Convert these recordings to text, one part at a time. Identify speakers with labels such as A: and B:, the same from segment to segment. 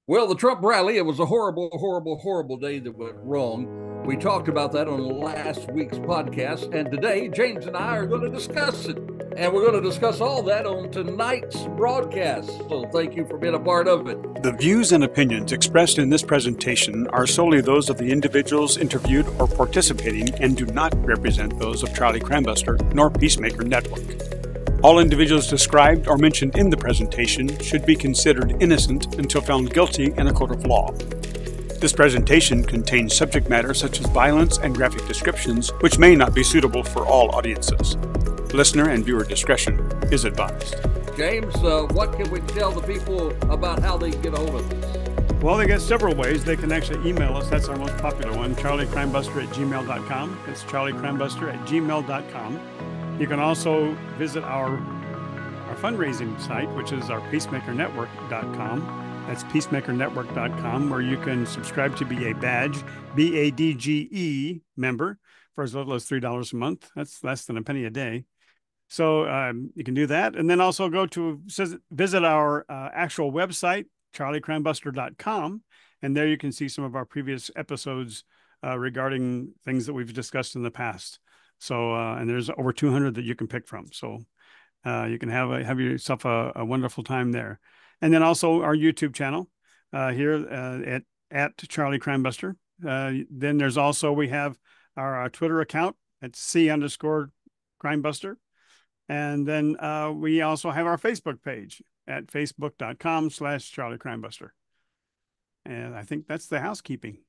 A: Well, the Trump rally, it was a horrible, horrible, horrible day that went wrong. We talked about that on last week's podcast, and today James and I are going to discuss it. And we're going to discuss all that on tonight's broadcast. So thank you for being a part of it.
B: The views and opinions expressed in this presentation are solely those of the individuals interviewed or participating and do not represent those of Charlie Crimebuster nor Peacemaker Network. All individuals described or mentioned in the presentation should be considered innocent until found guilty in a court of law. This presentation contains subject matter such as violence and graphic descriptions, which may not be suitable for all audiences. Listener and viewer discretion is advised.
A: James, what can we tell the people about how they can get a hold of us?
B: Well, they get several ways. They can actually email us. That's our most popular one, charliecrimebuster@gmail.com. It's charliecrimebuster@gmail.com. You can also visit our fundraising site, which is our peacemakernetwork.com. That's peacemakernetwork.com, where you can subscribe to be a badge, BADGE member for as little as $3 a month. That's less than a penny a day. So you can do that. And then also go to visit our actual website, charliecrimebuster.com. And there you can see some of our previous episodes regarding things that we've discussed in the past. So, and there's over 200 that you can pick from. So you can have yourself a wonderful time there. And then also our YouTube channel here at Charlie Crimebuster. Then there's also, we have our Twitter account at C_Crimebuster. And then we also have our Facebook page at facebook.com/Charlie Crimebuster. And I think that's the housekeeping.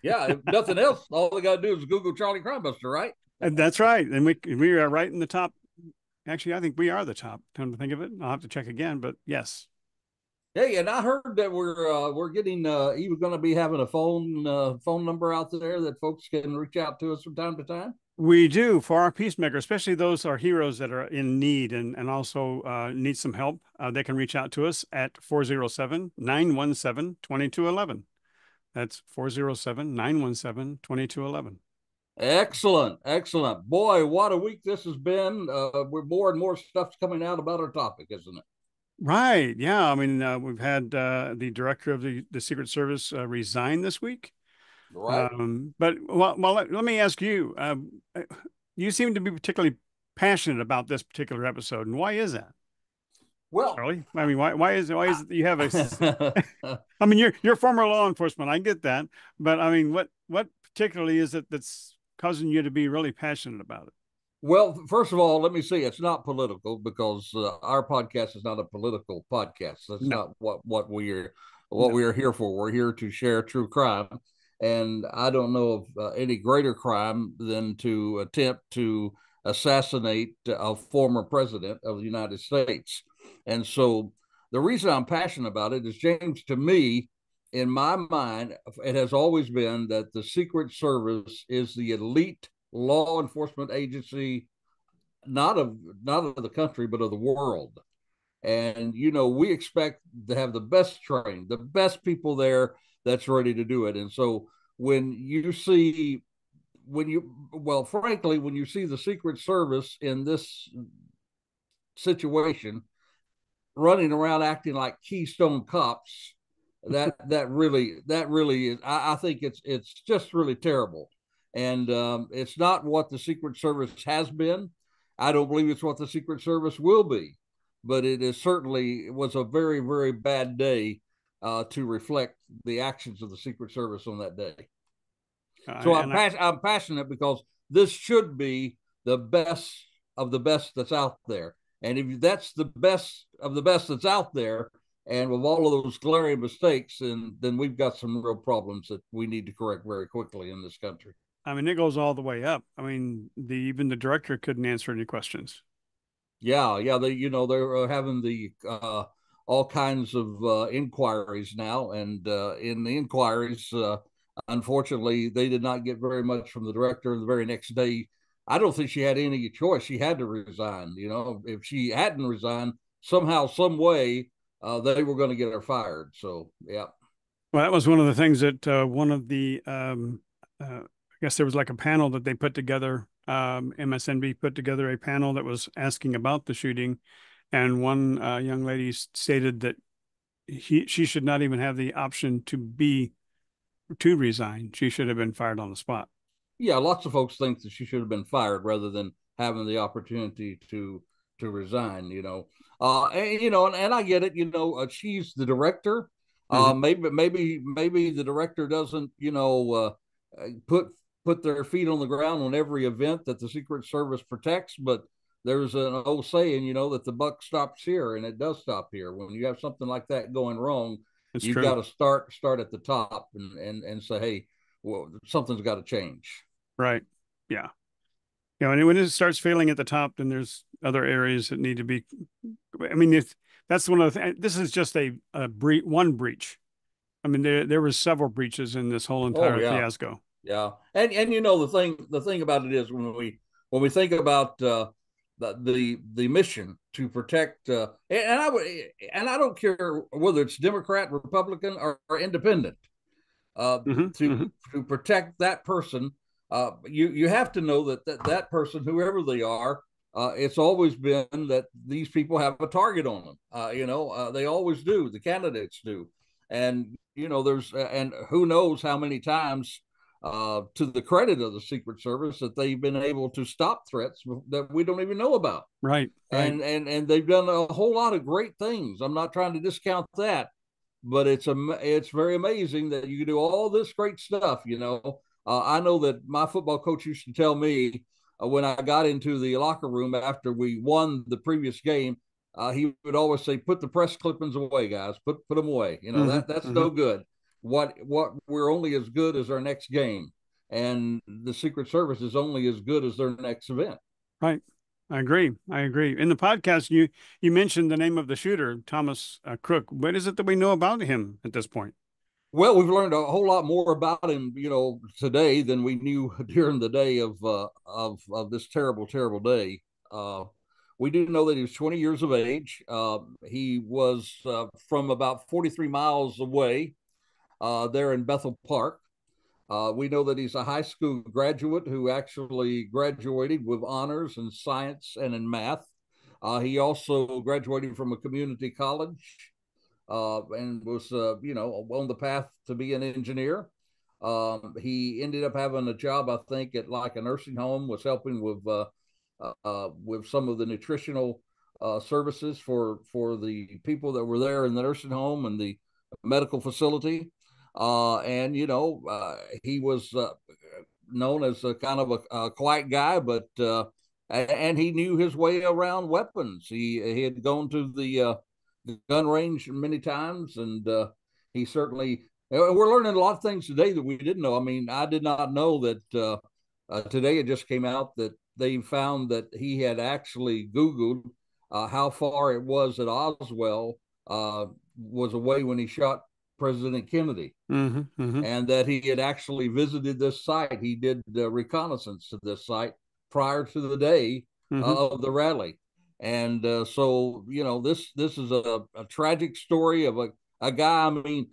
A: Yeah, if nothing else, all they got to do is Google Charlie Crimebuster, right?
B: And that's right. And we are right in the top. Actually, I think we are the top. Come to think of it, I'll have to check again, but yes.
A: Hey, and I heard that we're getting he was going to be having a phone number out there that folks can reach out to us from time to time.
B: We do, for our peacemaker, especially those our heroes that are in need and also need some help. They can reach out to us at 407-917-2211. That's 407-917-2211.
A: Excellent, excellent. Boy, what a week this has been. We're more and more stuff's coming out about our topic, isn't it?
B: Right. Yeah. I mean, we've had the director of the Secret Service resign this week.
A: Right.
B: But let me ask you. You seem to be particularly passionate about this particular episode, and why is that?
A: Well,
B: Charlie, I mean, why is it you have a? I mean, you're former law enforcement. I get that, but I mean, what particularly is it that's causing you to be really passionate about it?
A: well, first of all, let me say it's not political because our podcast is not a political podcast. That's
B: No,
A: not what
B: no.
A: we are here for. We're here to share true crime, and I don't know of any greater crime than to attempt to assassinate a former president of the United States. And so, the reason I'm passionate about it is, James, to me, in my mind, it has always been that the Secret Service is the elite law enforcement agency, not of the country, but of the world. And we expect to have the best trained, the best people there that's ready to do it. And so when you see well, frankly, when you see the Secret Service in this situation running around acting like Keystone cops, that really is. I think it's just really terrible, and it's not what the Secret Service has been. I don't believe it's what the Secret Service will be, but it was a very, very bad day to reflect the actions of the Secret Service on that day. So I'm passionate because this should be the best of the best that's out there. And if that's the best of the best that's out there, and with all of those glaring mistakes, then we've got some real problems that we need to correct very quickly in this country.
B: I mean, it goes all the way up. I mean, even the director couldn't answer any questions.
A: Yeah, yeah. They're having the all kinds of inquiries now, and in the inquiries, unfortunately, they did not get very much from the director. The very next day, I don't think she had any choice. She had to resign. If she hadn't resigned, somehow, some way, they were going to get her fired. So, yeah.
B: Well, that was one of the things that one of the, I guess there was like a panel that they put together. MSNB put together a panel that was asking about the shooting. And one young lady stated that she should not even have the option to resign. She should have been fired on the spot.
A: Yeah, lots of folks think that she should have been fired rather than having the opportunity to resign. And I get it. She's the director.
B: Mm-hmm.
A: Maybe the director doesn't put put their feet on the ground on every event that the Secret Service protects, but there's an old saying, that the buck stops here, and it does stop here. When you have something like that going wrong,
B: It's
A: you've
B: true.
A: got to start at the top and say, hey, well, something's got to change.
B: Right. Yeah. And when it starts failing at the top, then there's other areas that need to be. I mean, that's one of the. This is just one breach. I mean, there was several breaches in this whole
A: Oh
B: entire
A: yeah,
B: fiasco.
A: yeah, and the thing about it is when we think about the mission to protect and I don't care whether it's Democrat, Republican, or Independent, uh,
B: Hmm.
A: to
B: Hmm.
A: to protect that person. You have to know that person, whoever they are, it's always been that these people have a target on them. They always do. The candidates do, and there's and who knows how many times. To the credit of the Secret Service, that they've been able to stop threats that we don't even know about,
B: Right. Right.
A: and they've done a whole lot of great things. I'm not trying to discount that, but it's very amazing that you can do all this great stuff. I know that my football coach used to tell me, when I got into the locker room after we won the previous game, he would always say, "Put the press clippings away, guys. Put them away.
B: Hmm.
A: That's
B: Hmm.
A: no good. What we're only as good as our next game, and the Secret Service is only as good as their next event."
B: Right. I agree. I agree. In the podcast, you mentioned the name of the shooter, Thomas Crook. What is it that we know about him at this point?
A: Well, we've learned a whole lot more about him, today than we knew during the day of this terrible, terrible day. Uh, we do know that he was 20 years of age. He was from about 43 miles away, there in Bethel Park. We know that he's a high school graduate who actually graduated with honors in science and in math. He also graduated from a community college, and was, on the path to be an engineer. He ended up having a job, I think, at like a nursing home, was helping with some of the nutritional services for the people that were there in the nursing home and the medical facility. And he was known as a kind of a quiet guy, but and he knew his way around weapons. He had gone to the gun range many times, and he certainly. We're learning a lot of things today that we didn't know. I mean, I did not know that today it just came out that they found that he had actually Googled how far it was that Oswell was away when he shot President Kennedy,
B: Hmm. Hmm.
A: and that he had actually visited this site. He did reconnaissance to this site prior to the day
B: Hmm.
A: of the rally. And so, this is a tragic story of a guy. I mean,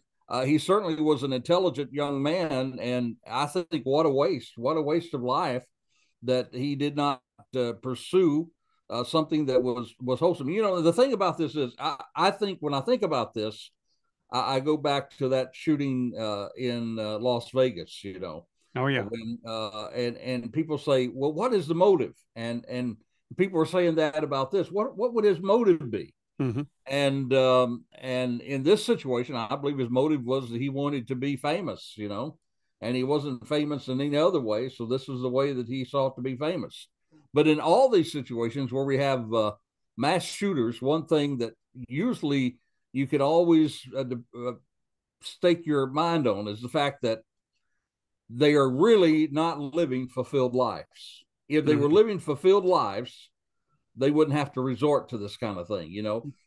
A: he certainly was an intelligent young man, and I think what a waste of life that he did not pursue something that was wholesome. The thing about this is, I think when I think about this, I go back to that shooting in Las Vegas.
B: Oh yeah.
A: When and people say, well, what is the motive? And people are saying that about this. What would his motive be?
B: Hmm.
A: And in this situation, I believe his motive was that he wanted to be famous. And he wasn't famous in any other way. So this is the way that he sought to be famous. But in all these situations where we have mass shooters, one thing that usually you can always stake your mind on is the fact that they are really not living fulfilled lives. If they were
B: Hmm.
A: living fulfilled lives, they wouldn't have to resort to this kind of thing.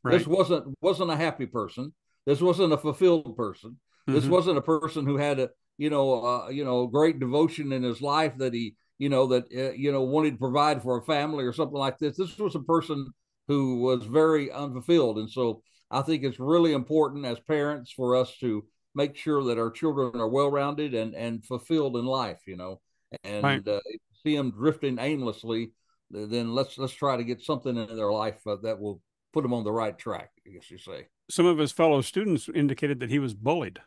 A: This
B: Right.
A: wasn't a happy person. This wasn't a fulfilled person. This
B: Hmm.
A: wasn't a person who had a great devotion in his life that he wanted to provide for a family or something like this. This was a person who was very unfulfilled, and so I think it's really important as parents for us to make sure that our children are well rounded and fulfilled in life.
B: Right.
A: And see them drifting aimlessly, then let's try to get something in their life that will put them on the right track, I guess you say.
B: some of his fellow students indicated that he was bullied.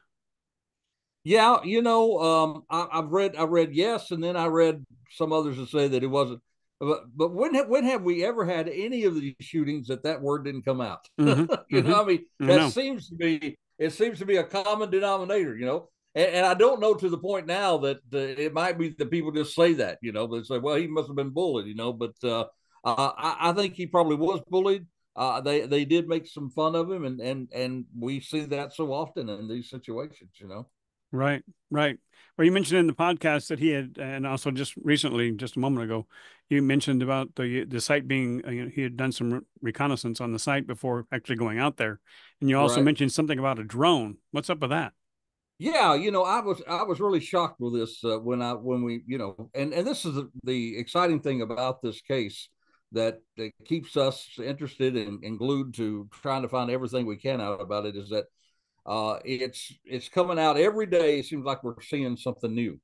A: Yeah, I read yes, and then I read some others that say that it wasn't. But when have we ever had any of these shootings that word didn't come out?
B: Mm-hmm. Mm-hmm.
A: I mean,
B: I
A: that
B: know.
A: seems to be it seems to be a common denominator. And I don't know to the point now that it might be that people just say that, but say, well, he must have been bullied, but I think he probably was bullied. They did make some fun of him, and we see that so often in these situations.
B: Right, right. Well, you mentioned in the podcast that he had, and also just recently, just a moment ago, you mentioned about the site being, he had done some reconnaissance on the site before actually going out there, and you also
A: Right.
B: mentioned something about a drone. What's up with that?
A: Yeah, I was really shocked with this when we and this is the exciting thing about this case that keeps us interested and glued to trying to find everything we can out about it is that it's coming out every day. It seems like we're seeing something new.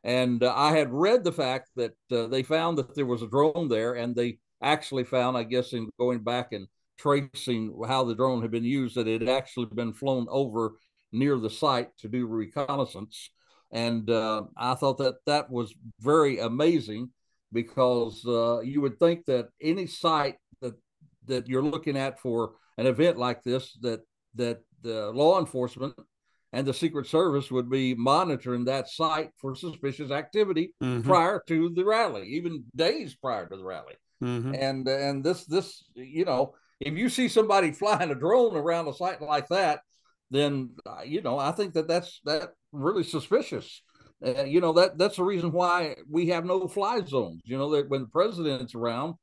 A: And I had read the fact that they found that there was a drone there, and they actually found, I guess, in going back and tracing how the drone had been used, that it had actually been flown over near the site to do reconnaissance. And I thought that was very amazing because you would think that any site that you're looking at for an event like this, that the law enforcement and the Secret Service would be monitoring that site for suspicious activity
B: Mm-hmm.
A: prior to the rally, even days prior to the rally.
B: Mm-hmm.
A: And this if you see somebody flying a drone around a site like that, then I think that's really suspicious. That's the reason why we have no fly zones. That when the president's around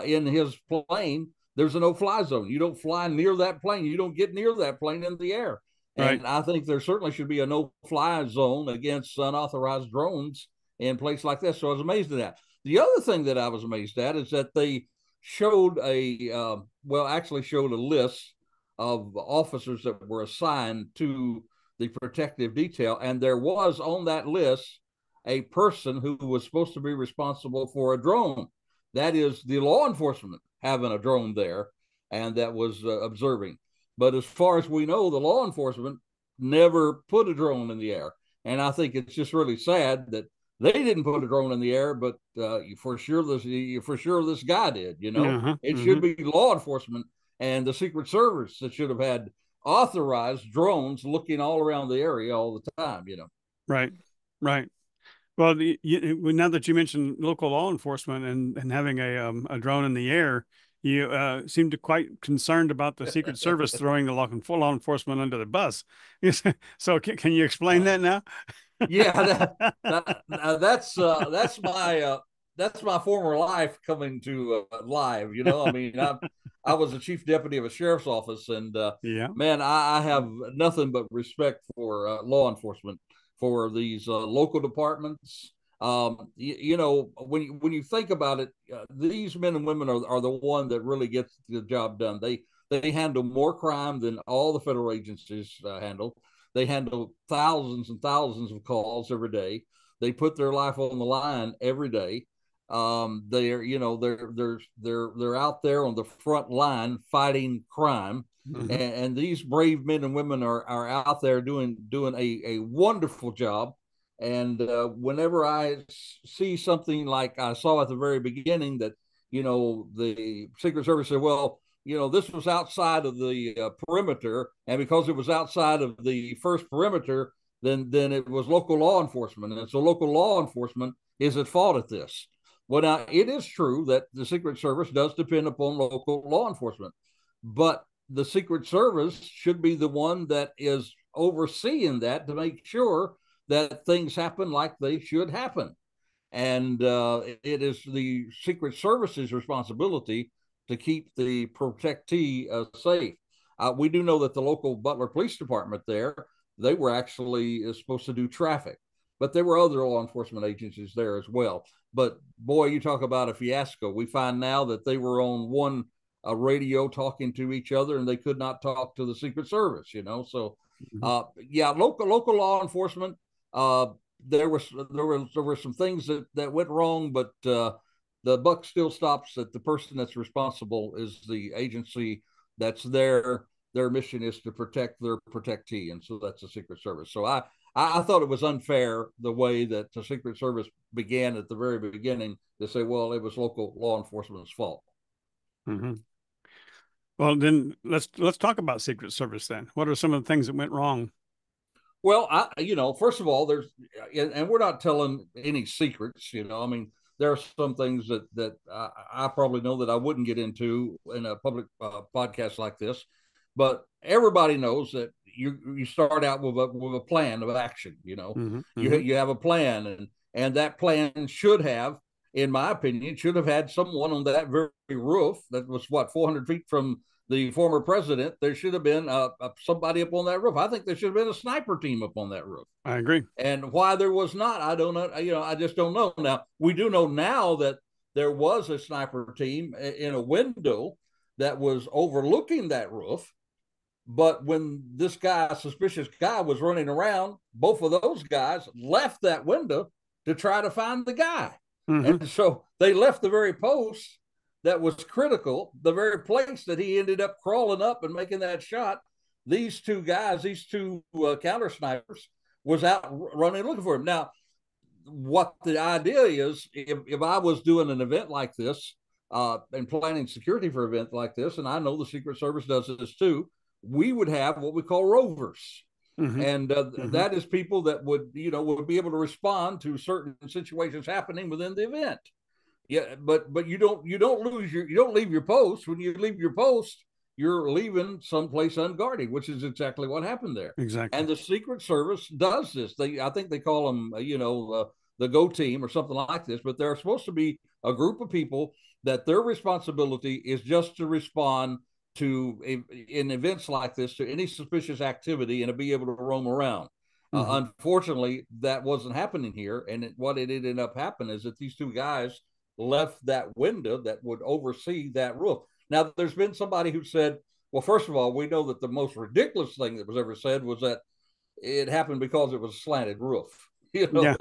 A: in his plane, there's a no fly zone. You don't fly near that plane. You don't get near that plane in the air.
B: Right.
A: And I think there certainly should be a no fly zone against unauthorized drones in places like this. So I was amazed at that. The other thing that I was amazed at is that they showed actually showed a list of officers that were assigned to the protective detail. And there was on that list a person who was supposed to be responsible for a drone. That is the law enforcement having a drone there and that was observing. But as far as we know, the law enforcement never put a drone in the air. And I think it's just really sad that they didn't put a drone in the air, but for sure this guy did.
B: Uh-huh.
A: It
B: Mm-hmm.
A: should be law enforcement and the Secret Service that should have had authorized drones looking all around the area all the time.
B: Right. Right. Well, now that you mentioned local law enforcement and having a drone in the air, you seem to quite concerned about the Secret Service throwing the law enforcement under the bus. So can you explain that now?
A: Yeah, that's my former life coming to live. I mean, I was the chief deputy of a sheriff's office, and
B: Yeah.
A: man, I have nothing but respect for law enforcement, for these local departments. When you think about it, these men and women are the one that really gets the job done. They handle more crime than all the federal agencies handle. They handle thousands and thousands of calls every day. They put their life on the line every day. They're out there on the front line fighting crime,
B: Hmm.
A: and these brave men and women are out there doing a wonderful job. And whenever I see something like I saw at the very beginning that the Secret Service said, well, this was outside of the perimeter, and because it was outside of the first perimeter, then it was local law enforcement, and so local law enforcement is at fault at this. Well, now it is true that the Secret Service does depend upon local law enforcement, but the Secret Service should be the one that is overseeing that to make sure that things happen like they should happen. And it is the Secret Service's responsibility to keep the protectee safe. We do know that the local Butler Police Department they were actually supposed to do traffic, but there were other law enforcement agencies there as well. But boy, you talk about a fiasco. We find now that they were on one radio talking to each other, and they could not talk to the Secret Service. So,
B: Hmm.
A: yeah, local law enforcement. Uh, there were some things that went wrong, but the buck still stops at the person that's responsible is the agency that's there their mission is to protect their protectee, and so that's the Secret Service. So I thought it was unfair the way that the Secret Service began at the very beginning to say, well, it was local law enforcement's fault.
B: Mm-hmm. Well, then let's talk about Secret Service then. What are some of the things that went wrong?
A: Well, first of all, and we're not telling any secrets. I mean, there are some things that I probably know that I wouldn't get into in a public podcast like this, but everybody knows that you start out with a plan of action.
B: Mm-hmm.
A: You have a plan, and that plan should have, in my opinion, should have had someone on that very roof that was 400 feet from the former president. There should have been somebody up on that roof. I think there should have been a sniper team up on that roof.
B: I agree.
A: And why there was not, I don't know. I just don't know. Now, we do know now that there was a sniper team in a window that was overlooking that roof. But when this suspicious guy was running around, both of those guys left that window to try to find the guy. Mm-hmm. And so they left the very post that was critical, the very place that he ended up crawling up and making that shot. These two guys, these two counter snipers, was out running looking for him. Now, what the idea is, if I was doing an event like this and planning security for an event like this, and I know the Secret Service does this too, we would have what we call rovers. Mm-hmm. And mm-hmm. that is people that would be able to respond to certain situations happening within the event. Yeah, but you don't leave your post. When you leave your post, you're leaving someplace unguarded, which is exactly what happened there.
B: Exactly.
A: And the Secret Service does this. I think they call them, the Go Team or something like this. But they're supposed to be a group of people that their responsibility is just to respond to, in events like this, to any suspicious activity and to be able to roam around. Mm-hmm. Unfortunately, that wasn't happening here. And what it ended up happening is that these two guys left that window that would oversee that roof. Now, there's been somebody who said, well, first of all, we know that the most ridiculous thing that was ever said was that it happened because it was a slanted roof.
B: Yeah.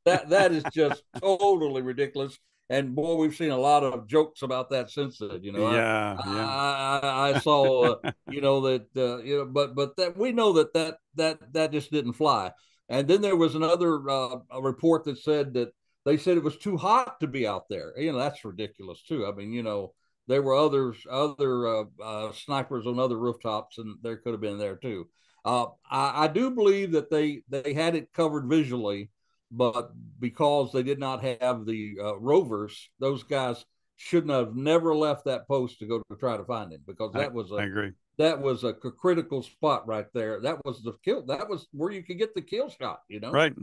A: that is just totally ridiculous. And boy, we've seen a lot of jokes about that since then. I saw, but that we know that just didn't fly. And then there was another a report that said that they said it was too hot to be out there. That's ridiculous too. I mean, there were other snipers on other rooftops, and there could have been there too. I do believe that they had it covered visually, but because they did not have the rovers, those guys shouldn't have never left that post to go to try to find him, because I agree. That was a critical spot right there. That was the kill. That was where you could get the kill shot.
B: Right.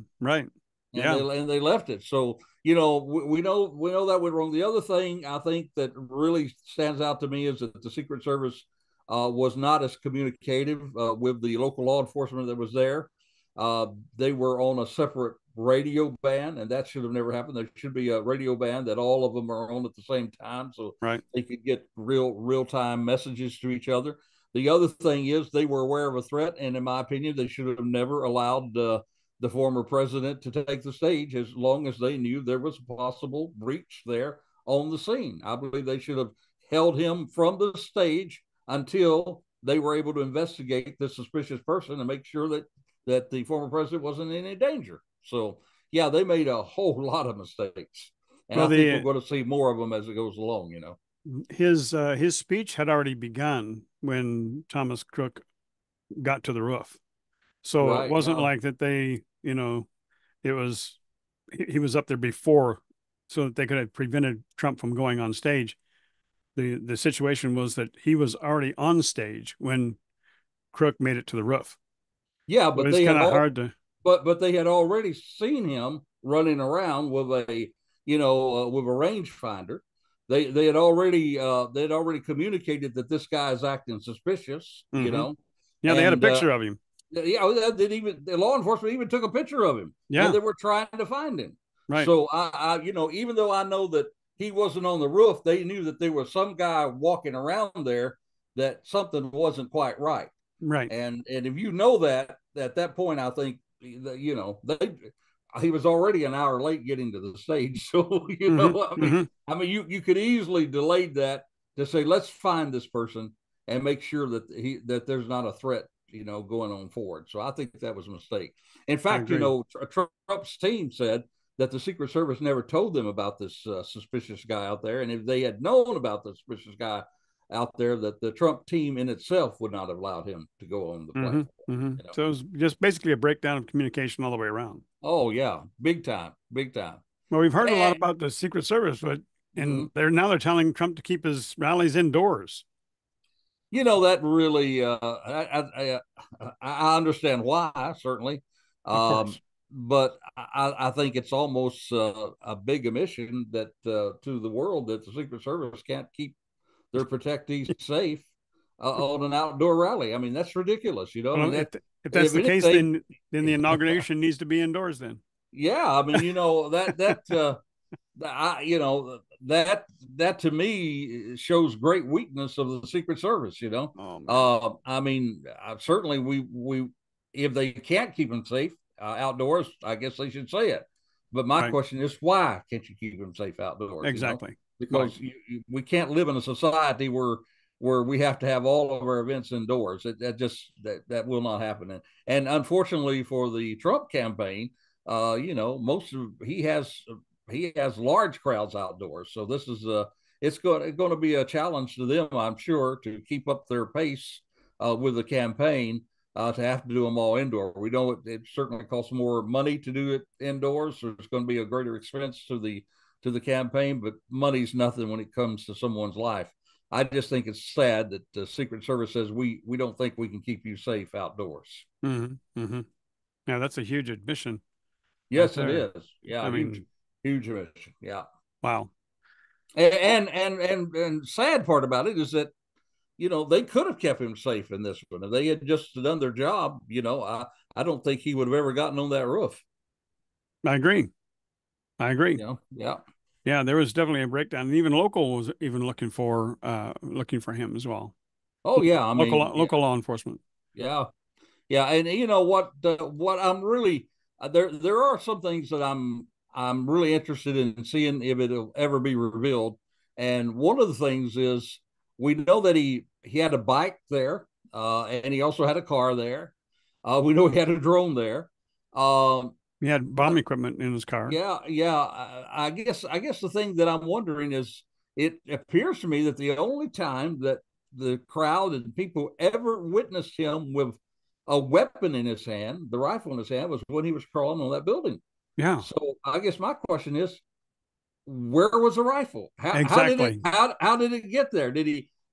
A: And they left it. So, we know that went wrong. The other thing I think that really stands out to me is that the Secret Service was not as communicative with the local law enforcement that was there. They were on a separate radio band, and that should have never happened. There should be a radio band that all of them are on at the same time, so they could get real-time messages to each other. The other thing is they were aware of a threat, and in my opinion, they should have never allowed the former president to take the stage as long as they knew there was a possible breach there on the scene. I believe they should have held him from the stage until they were able to investigate the suspicious person and make sure that the former president wasn't in any danger. So, yeah, they made a whole lot of mistakes. And I think we're going to see more of them as it goes along,
B: His speech had already begun when Thomas Crook got to the roof. So it wasn't like that he was up there before so that they could have prevented Trump from going on stage. The situation was that he was already on stage when Crook made it to the roof.
A: Yeah, but it's kind of hard to. But they had already seen him running around with a rangefinder. They had already communicated that this guy is acting suspicious.
B: Mm-hmm. Yeah, they had a picture of him.
A: Yeah, the law enforcement even took a picture of him.
B: Yeah,
A: they were trying to find him.
B: Right.
A: So I even though I know that he wasn't on the roof, they knew that there was some guy walking around there, that something wasn't quite right.
B: Right.
A: And if you know that at that point, I think he was already an hour late getting to the stage. So I mean, you could easily delay that to say, let's find this person and make sure that there's not a threat, going on forward. So I think that was a mistake. In
B: I
A: fact,
B: agree.
A: Trump's team said that the Secret Service never told them about this suspicious guy out there, and if they had known about the suspicious guy out there, that the Trump team in itself would not have allowed him to go on the
B: Mm-hmm.
A: platform.
B: Mm-hmm. So it was just basically a breakdown of communication all the way around.
A: Oh yeah, big time, big time.
B: Well, we've heard a lot
A: And,
B: about the Secret Service, but and
A: mm-hmm.
B: they're telling Trump to keep his rallies indoors.
A: That really, I understand why, certainly,
B: Of
A: um,
B: course.
A: but I think it's almost a big omission that to the world that the Secret Service can't keep their protectees safe on an outdoor rally. I mean, that's ridiculous. I mean
B: Well,
A: that
B: if that's
A: if
B: the case,
A: anything,
B: then the inauguration needs to be indoors. Then
A: yeah. I mean, I, that to me shows great weakness of the Secret Service.
B: oh man,
A: I mean, certainly we if they can't keep them safe outdoors, I guess they should say it. But my
B: right?
A: question is, why can't you keep them safe outdoors?
B: Exactly. Right.
A: Because we can't live in a society where we have to have all of our events indoors. That will not happen. And unfortunately for the Trump campaign, most of he has large crowds outdoors. So this is it's going to be a challenge to them, I'm sure, to keep up their pace with the campaign. To have to do them all indoor. We know it certainly costs more money to do it indoors, so it's going to be a greater expense to the campaign, but money's nothing when it comes to someone's life. I just think it's sad that the Secret Service says we don't think we can keep you safe outdoors.
B: Mm-hmm. Mm-hmm. Yeah, that's a huge admission right
A: Yes, it
B: there.
A: is. Yeah,
B: I
A: huge,
B: mean,
A: huge omission. Yeah,
B: wow.
A: and sad part about it is that they could have kept him safe in this one if they had just done their job. I don't think he would have ever gotten on that roof.
B: I agree. I agree.
A: Yeah.
B: Yeah, there was definitely a breakdown, and even local was even looking for him as well.
A: Oh yeah. I mean, yeah,
B: Local law enforcement.
A: yeah, yeah. And what I'm really there are some things that I'm really interested in seeing if it'll ever be revealed. And one of the things is we know that he had a bike there, and he also had a car there. We know he had a drone there.
B: He had bomb
A: But
B: equipment in his car.
A: yeah, yeah. I guess the thing that I'm wondering is, it appears to me that the only time that the crowd and people ever witnessed him with a weapon in his hand, the rifle in his hand, was when he was crawling on that building.
B: Yeah,
A: So I guess my question is, where was the rifle? How did it
B: exactly.
A: how did it get there? Did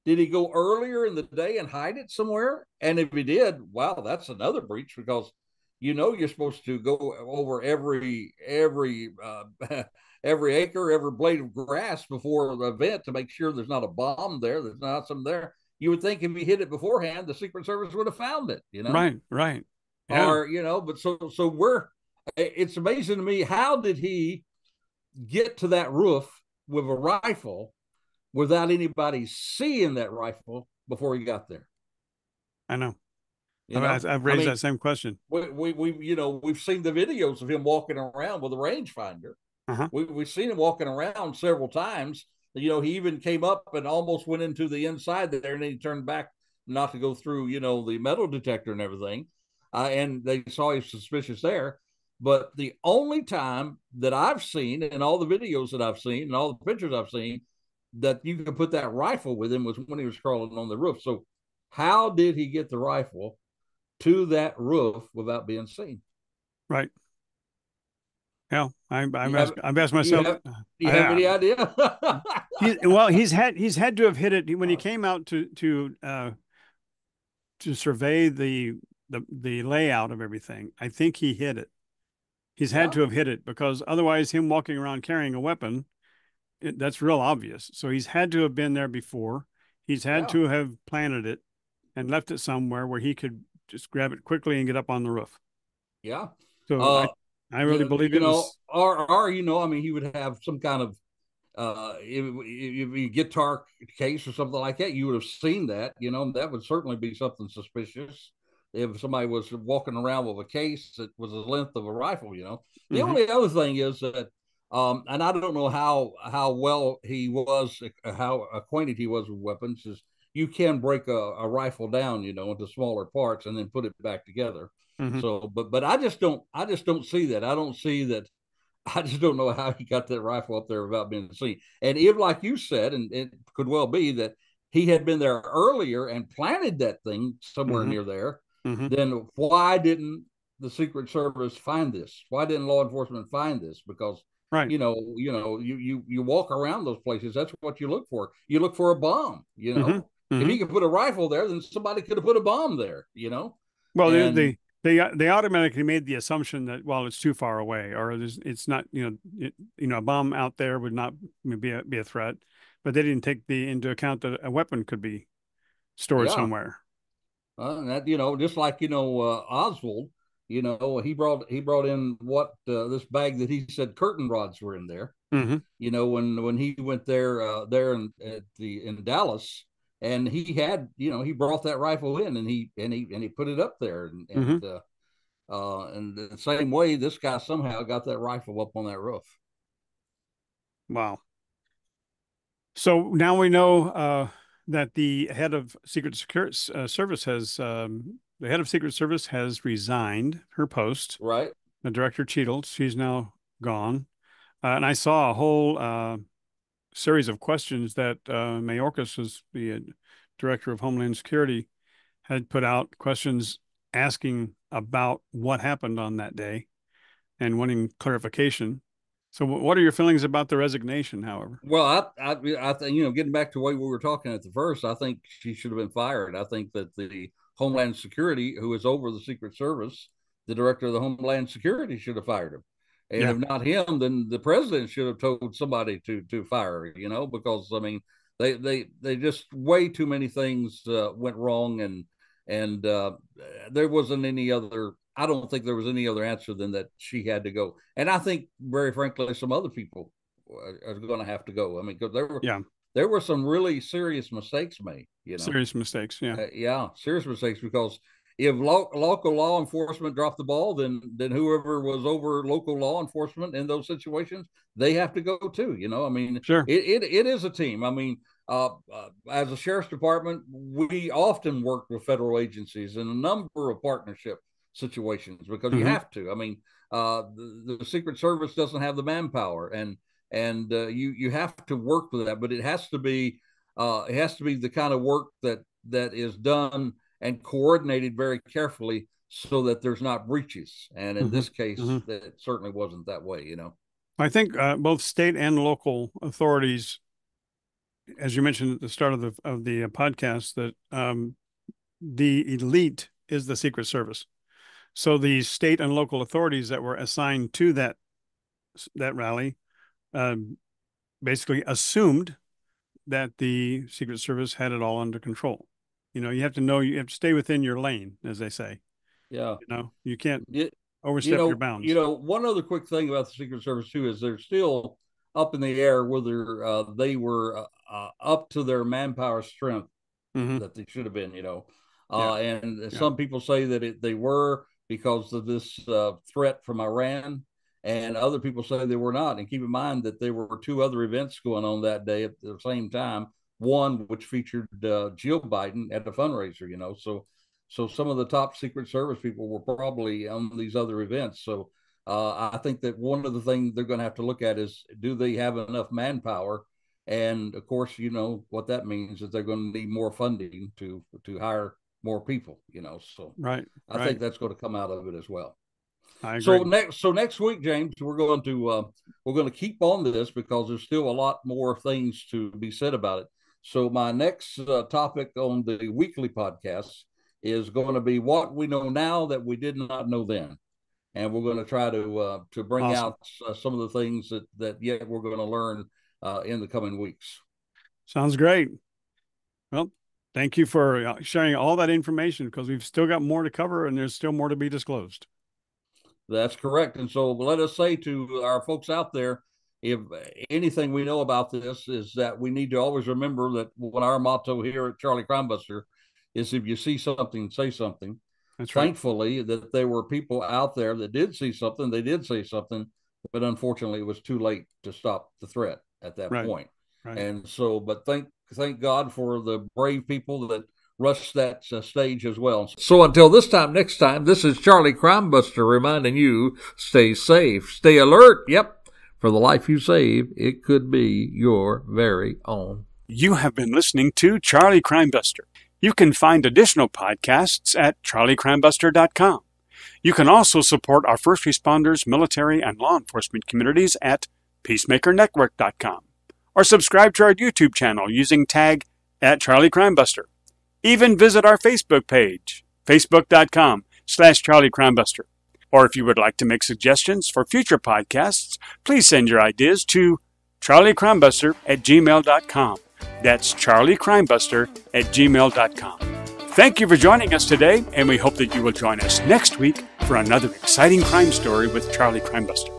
A: he go earlier in the day and hide it somewhere? And if he did, wow, that's another breach, because you're supposed to go over every acre, every blade of grass before the event to make sure there's not a bomb there, there's not some there. You would think if he hit it beforehand, the Secret Service would have found it.
B: Right, right. Yeah,
A: Or but so we're it's amazing to me, how did he get to that roof with a rifle without anybody seeing that rifle before he got there?
B: I know.
A: You know,
B: I've
A: I
B: raised
A: mean,
B: that same question.
A: we've seen the videos of him walking around with a rangefinder.
B: Uh-huh.
A: We've seen him walking around several times. He even came up and almost went into the inside there, and then he turned back not to go through, the metal detector and everything. And they saw he was suspicious there. But the only time that I've seen, in all the videos that I've seen and all the pictures I've seen, that you could put that rifle with him was when he was crawling on the roof. So how did he get the rifle to that roof without being seen?
B: Right. Yeah,
A: You have
B: I've asked
A: you
B: myself.
A: have Do you have
B: I,
A: any idea?
B: he's had to have hit it when he came out to survey the layout of everything. I think he hit it. He's had
A: Yeah,
B: to have hit it, because otherwise, him walking around carrying a weapon, that's real obvious. So he's had to have been there before. He's had
A: yeah,
B: to have planted it and left it somewhere where he could just grab it quickly and get up on the roof.
A: yeah.
B: So
A: Uh,
B: I really believe it was.
A: I mean, he would have some kind of if a guitar case or something like that. You would have seen that. That would certainly be something suspicious if somebody was walking around with a case that was the length of a rifle. The
B: Hmm.
A: only other thing is that, and I don't know how well he was, how acquainted he was with weapons. Is you can break a rifle down, into smaller parts and then put it back together.
B: Mm-hmm.
A: So, but I just don't see that. I don't see that. I just don't know how he got that rifle up there without being seen. And if, like you said, and it could well be that he had been there earlier and planted that thing somewhere
B: Mm-hmm.
A: near there,
B: Mm-hmm.
A: then why didn't the Secret Service find this? Why didn't law enforcement find this? Because
B: Right.
A: you walk around those places. That's what you look for. You look for a bomb.
B: Mm-hmm.
A: If
B: Mm-hmm.
A: he could put a rifle there, then somebody could have put a bomb there.
B: Well,
A: And
B: they automatically made the assumption that, well, it's too far away, or it's not, a bomb out there would not be a threat, but they didn't take into account that a weapon could be stored
A: yeah,
B: somewhere.
A: that just like Oswald, he brought in what this bag that he said curtain rods were in there.
B: Mm-hmm.
A: When he went there in Dallas, and he had he brought that rifle in, and he put it up there,
B: Mm-hmm.
A: and the same way this guy somehow got that rifle up on that roof.
B: Wow. So now we know that the head of Service has the head of Secret Service has resigned her post.
A: Right.
B: The director Cheadle, she's now gone, and I saw a whole series of questions that Mayorkas, was the director of Homeland Security, had put out questions asking about what happened on that day and wanting clarification. So, what are your feelings about the resignation, however?
A: Well, I think getting back to the way we were talking at the first, I think she should have been fired. I think that the Homeland Security, who is over the Secret Service, the director of the Homeland Security, should have fired him. And
B: Yeah.
A: if not him, then the president should have told somebody to fire her. Because I mean, they just way too many things went wrong, and there wasn't any other. I don't think there was any other answer than that she had to go. And I think, very frankly, some other people are going to have to go. I mean, because
B: Yeah.
A: there were some really serious mistakes made.
B: Serious mistakes. Yeah.
A: Yeah, serious mistakes, because if local law enforcement dropped the ball, then whoever was over local law enforcement in those situations, they have to go too. I mean,
B: Sure.
A: it is a team. I mean, as a sheriff's department, we often work with federal agencies in a number of partnership situations, because you
B: Mm-hmm.
A: have to. I mean, the Secret Service doesn't have the manpower, and you have to work with that, but it has to be the kind of work that is done and coordinated very carefully, so that there's not breaches. And in
B: Mm-hmm.
A: this case,
B: Mm-hmm.
A: that certainly wasn't that way.
B: I think both state and local authorities, as you mentioned at the start of the podcast, that the elite is the Secret Service. So the state and local authorities that were assigned to that rally basically assumed that the Secret Service had it all under control. You have to stay within your lane, as they say.
A: Yeah.
B: You can't
A: It,
B: overstep your bounds.
A: one other quick thing about the Secret Service too is they're still up in the air whether they were up to their manpower strength
B: Mm-hmm.
A: that they should have been.
B: Yeah.
A: And
B: Yeah.
A: some people say that they were, because of this threat from Iran, and other people say they were not. And keep in mind that there were two other events going on that day at the same time. One which featured Jill Biden at a fundraiser. So some of the top Secret Service people were probably on these other events. So I think that one of the things they're going to have to look at is, do they have enough manpower? And of course, what that means is they're going to need more funding to hire more people. So
B: Right.
A: I think that's going to come out of it as well.
B: I
A: So
B: agree.
A: next week, James, we're going to keep on this, because there's still a lot more things to be said about it. So my next topic on the weekly podcast is going to be what we know now that we did not know then, and we're going to try to bring
B: Awesome.
A: out some of the things that yet we're going to learn in the coming weeks.
B: Sounds great. Well, thank you for sharing all that information, because we've still got more to cover and there's still more to be disclosed.
A: That's correct. And so let us say to our folks out there, if anything we know about this is that we need to always remember that what our motto here at Charlie Crimebuster is: if you see something, say something.
B: That's right.
A: Thankfully, that there were people out there that did see something, they did say something, but unfortunately it was too late to stop the threat at that
B: Right.
A: point.
B: Right.
A: And so, but thank God for the brave people that rushed that stage as well. So until this time next time, this is Charlie Crimebuster reminding you, stay safe, stay alert. Yep, for the life you save, it could be your very own.
B: You have been listening to Charlie Crimebuster. You can find additional podcasts at charliecrimebuster.com. You can also support our first responders, military, and law enforcement communities at peacemakernetwork.com, or subscribe to our YouTube channel using tag @CharlieCrimebuster. Even visit our Facebook page, facebook.com/CharlieCrimebuster. Or if you would like to make suggestions for future podcasts, please send your ideas to charliecrimebuster@gmail.com. That's charliecrimebuster@gmail.com. Thank you for joining us today, and we hope that you will join us next week for another exciting crime story with Charlie Crimebuster.